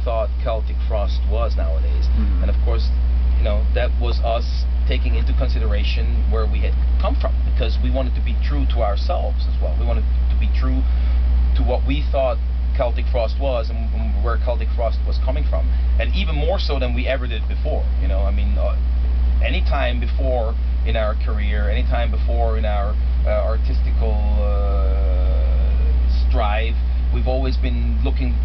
thought Celtic Frost was nowadays. And of course, you know, that was us taking into consideration where we had come from, because we wanted to be true to ourselves as well. We wanted to be true to what we thought Celtic Frost was and where Celtic Frost was coming from, and even more so than we ever did before. You know, I mean, any time before in our career, any time before in our artistical strive, we've always been looking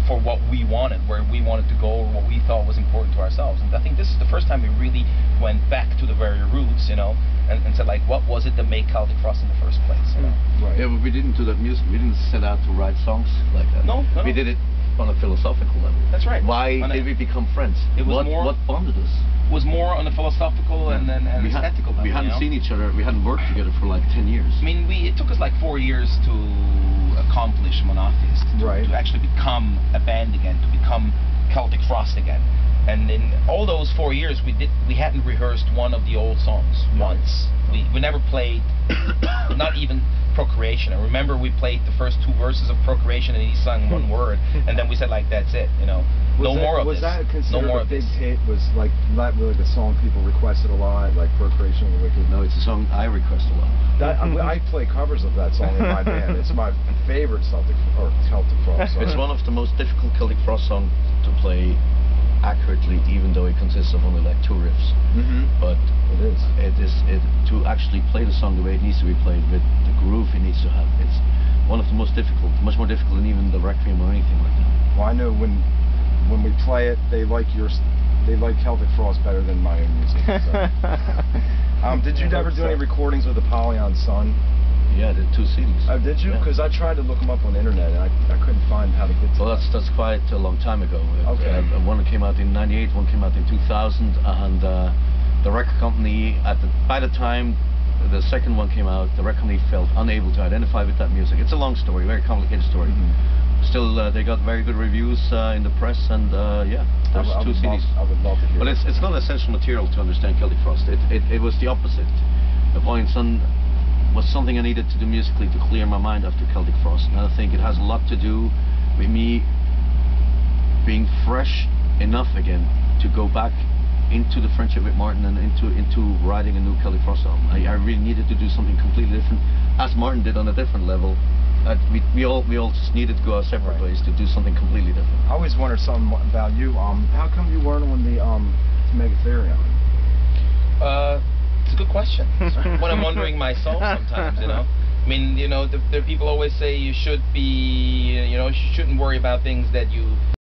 for what we wanted, where we wanted to go, or what we thought was important to ourselves. And I think this is the first time we really went back to the very roots, you know, and said, like, what was it that made Celtic Frost in the first place, you know? Right. Yeah, but we didn't do that music. We didn't set out to write songs like that. No. We did it on a philosophical level. That's right. Why did we become friends? It was what bonded us? Was more on a philosophical and aesthetical level. We hadn't seen each other. We hadn't worked together for like 10 years. I mean, it took us like 4 years to accomplish Monotheist, to actually become a band again, to become Celtic Frost again. And in all those 4 years, we hadn't rehearsed one of the old songs once. We never played, not even Procreation. I remember we played the first 2 verses of Procreation and he sang 1 word, and then we said, like, that's it, you know. No more of this. Was that considered a big hit? Was like not really the song people requested a lot, like Procreation of the Wicked? No, it's a song I request a lot. I play covers of that song in my band. It's my favorite Celtic Frost song. It's one of the most difficult Celtic Frost songs to play accurately, even though it consists of only like 2 riffs. But it is to actually play the song the way it needs to be played, with the groove it needs to have. It's one of the most difficult, much more difficult than even the Requiem or anything like that. Well, I know when we play it, they like Celtic Frost better than my own music. So. Did you ever do any recordings with Apollyon Sun? Yeah, I did 2 CDs. Oh, did you? Because I tried to look them up on the internet and I couldn't find how to get to them. Well, that's quite a long time ago. Okay. One came out in '98, one came out in 2000, and the record company, by the time the second one came out, the record company felt unable to identify with that music. It's a long story, very complicated story. Still, they got very good reviews in the press, and yeah, there's 2 CDs. I would love to hear But it's not essential material to understand Celtic Frost. It was the opposite. Apollyon Sun was something I needed to do musically to clear my mind after Celtic Frost, and I think it has a lot to do with me being fresh enough again to go back into the friendship with Martin and into writing a new Celtic Frost album. I really needed to do something completely different, as Martin did on a different level. We all just needed to go our separate ways to do something completely different. I always wondered something about you. How come you weren't on the Megatherion? It's a good question. What I'm wondering myself sometimes, you know. I mean, you know, the people always say you should be, you know, you shouldn't worry about things that you